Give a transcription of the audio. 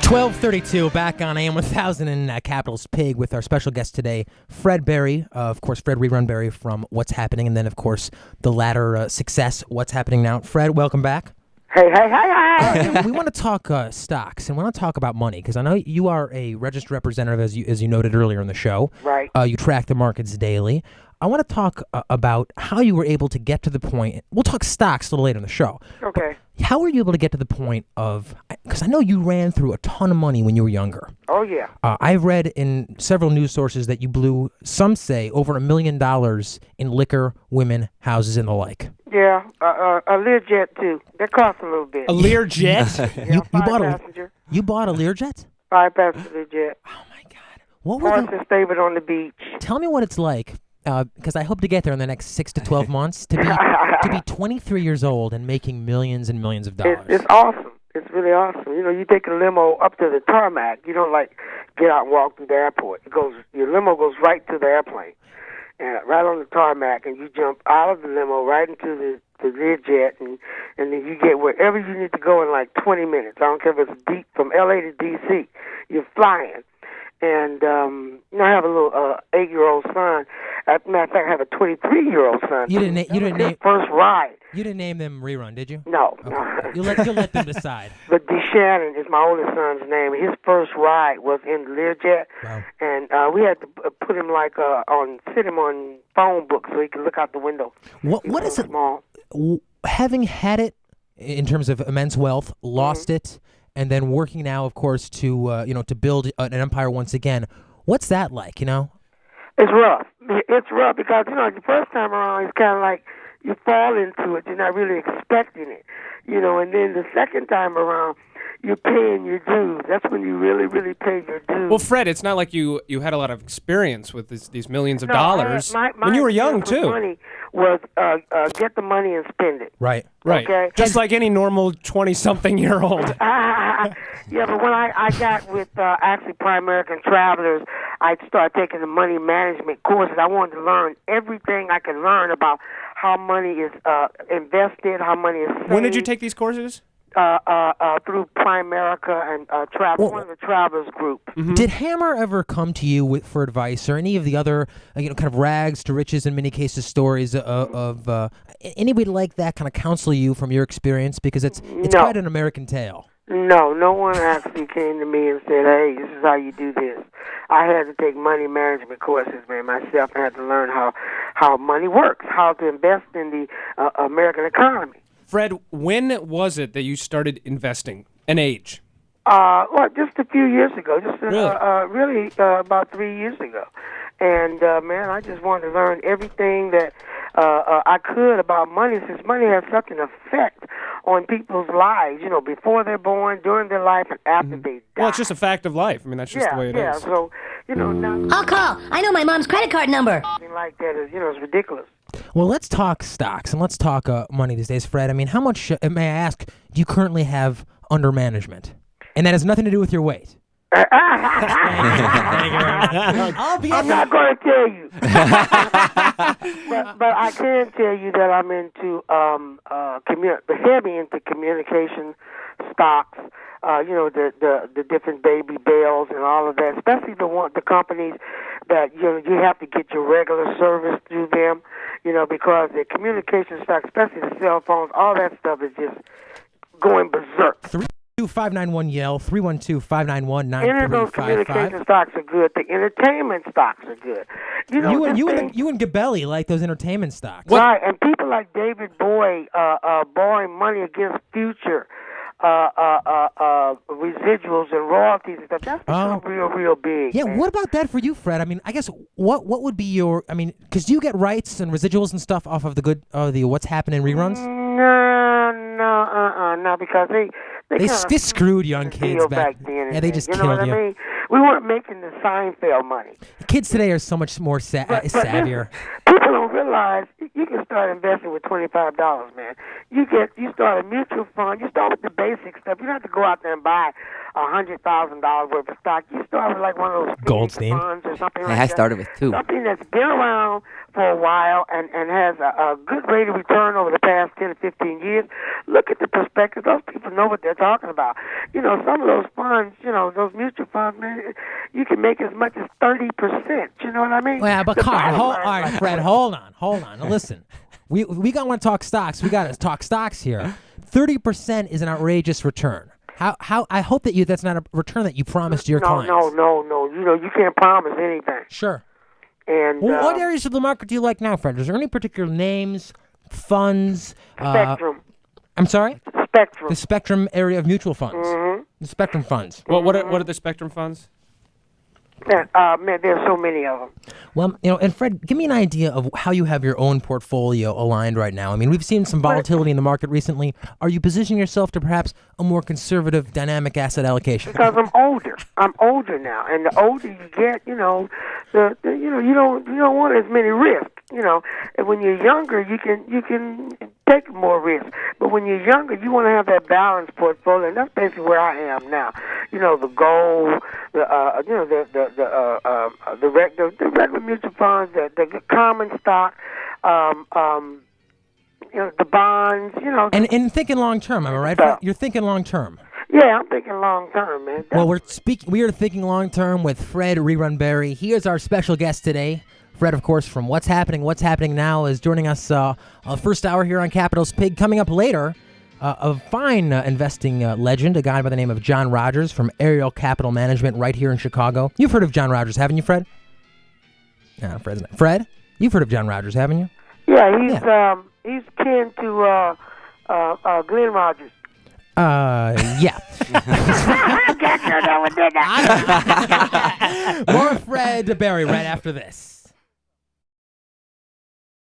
12:32 back on AM 1000 in Capital's Pig with our special guest today, Fred Berry, of course, Fred Rerun Berry from What's Happening, and then, of course, the latter success, What's Happening Now. Fred, welcome back. Hey. We want to talk stocks, and we want to talk about money, because I know you are a registered representative, as you noted earlier in the show. Right. You track the markets daily. I want to talk about how you were able to get to the point. We'll talk stocks a little later in the show. Okay. How were you able to get to the point of, because I know you ran through a ton of money when you were younger. Oh, yeah. I've read in several news sources that you blew, some say, over $1 million in liquor, women, houses, and the like. Yeah, a Learjet, too. That costs a little bit. A Learjet? you bought a Learjet? 5-passenger jet. Oh, my God. What were Horse and stable on the beach. Tell me what it's like. Because I hope to get there in the next 6 to 12 months to be 23 years old and making millions and millions of dollars. It's awesome. It's really awesome. You know, you take a limo up to the tarmac. You don't get out and walk through the airport. Your limo goes right to the airplane, and right on the tarmac, and you jump out of the limo right into the Learjet, and then you get wherever you need to go in like 20 minutes. I don't care if it's deep from L.A. to D.C. You're flying. And, I have a little 8-year-old son. As a matter of fact, I have a 23-year-old son. You didn't name first ride. You didn't name them Rerun, did you? No. Okay. No. You'll let them decide. But DeShannon is my oldest son's name. His first ride was in the Learjet. Wow. And we had to put him sit him on phone book so he could look out the window. What is it? Small. Having had it in terms of immense wealth, lost it, and then working now, of course, to build an empire once again. What's that like? It's rough. It's rough because the first time around it's kind of like you fall into it. You're not really expecting it, And then the second time around, you're paying your dues. That's when you really, really pay your dues. Well, Fred, it's not like you had a lot of experience with these millions of dollars. My when you were young, too. Money was get the money and spend it. Right. Okay? Just like any normal 20-something-year-old. Yeah, but when I got with actually Prime American Travelers, I started taking the money management courses. I wanted to learn everything I could learn about how money is invested, how money is saved. When did you take these courses? Through Prime America and one of the Travelers group. Mm-hmm. Did Hammer ever come to you for advice, or any of the other kind of rags to riches in many cases stories of anybody like that kind of counsel you from your experience? Because it's quite an American tale. No one actually came to me and said, "Hey, this is how you do this." I had to take money management courses, myself, and had to learn how money works, how to invest in the American economy. Fred, when was it that you started investing? An age? Just a few years ago. Really about 3 years ago. And, I just wanted to learn everything that I could about money, since money has such an effect on people's lives, before they're born, during their life, and after they die. Well, it's just a fact of life. I mean, that's just the way it is. Yeah, so, now... I'll call. I know my mom's credit card number. Something like that is, it's ridiculous. Well, let's talk stocks, and let's talk money these days, Fred. I mean, how much, may I ask, do you currently have under management? And that has nothing to do with your weight. I'm not going to tell you. but I can tell you that I'm into heavy into communication stocks. The different baby bells and all of that. Especially the companies that you have to get your regular service through them. Because the communication stocks, especially the cell phones, all that stuff is just going berserk. 312-591-YELL, 312-591-9355. Any of those communication stocks are good. The entertainment stocks are good. You and Gabelli like those entertainment stocks. Right, and people like David Bowie borrowing money against future residuals and royalties and stuff. That's become real big. Yeah, man. What about that for you, Fred? I mean, I guess what would be your? I mean, because you get rights and residuals and stuff off of the What's Happening reruns. No, because they screwed young kids back then. Yeah, they just killed what I mean? We weren't making the Seinfeld money. Kids today are so much more savvier. Listen, people don't realize you can start investing with $25, man. You start a mutual fund. You start with the basic stuff. You don't have to go out there and buy $100,000 worth of stock, you start with like one of those Goldstein funds or something like Hey, that. I started with 2. Something that's been around for a while and has a good rate of return over the past 10 to 15 years. Look at the perspective. Those people know what they're talking about. You know, some of those funds, you know, those mutual funds, man, you can make as much as 30%. You know what I mean? Well, but The Carl, bottom all line- right, Fred, hold on. Now, listen, we want to talk stocks. We got to talk stocks here. 30% is an outrageous return. How I hope that that's not a return that you promised your clients. No. You know, you can't promise anything. Sure. And Well, what areas of the market do you like now, Fred? Is there any particular names, funds? Spectrum. I'm sorry? Spectrum. The Spectrum area of mutual funds. Mm-hmm. The Spectrum funds. Well, what are the Spectrum funds? Man, there's so many of them. Well, you know, and Fred, give me an idea of how you have your own portfolio aligned right now. I mean, we've seen some volatility in the market recently. Are you positioning yourself to perhaps a more conservative, dynamic asset allocation? Because I'm older. I'm older now, and the older you get, you know, you don't want as many risks. You know, and when you're younger, you can take more risk. But when you're younger, you want to have that balanced portfolio, and that's basically where I am now. You know, the gold, the regular mutual funds, the common stock, you know, the bonds. You know, And thinking long term, am I right, Fred? You're thinking long term. yeah, I'm thinking long term, man. Well, we are thinking long term with Fred Rerun Berry. He is our special guest today. Fred, of course, from What's Happening Now, is joining us first hour here on Capital's Pig. Coming up later, a fine investing legend, a guy by the name of John Rogers from Ariel Capital Management right here in Chicago. You've heard of John Rogers, haven't you, Fred? No, Fred's not. Fred, you've heard of John Rogers, haven't you? Yeah, he's kin to Glenn Rogers. Yeah. More Fred Berry right after this.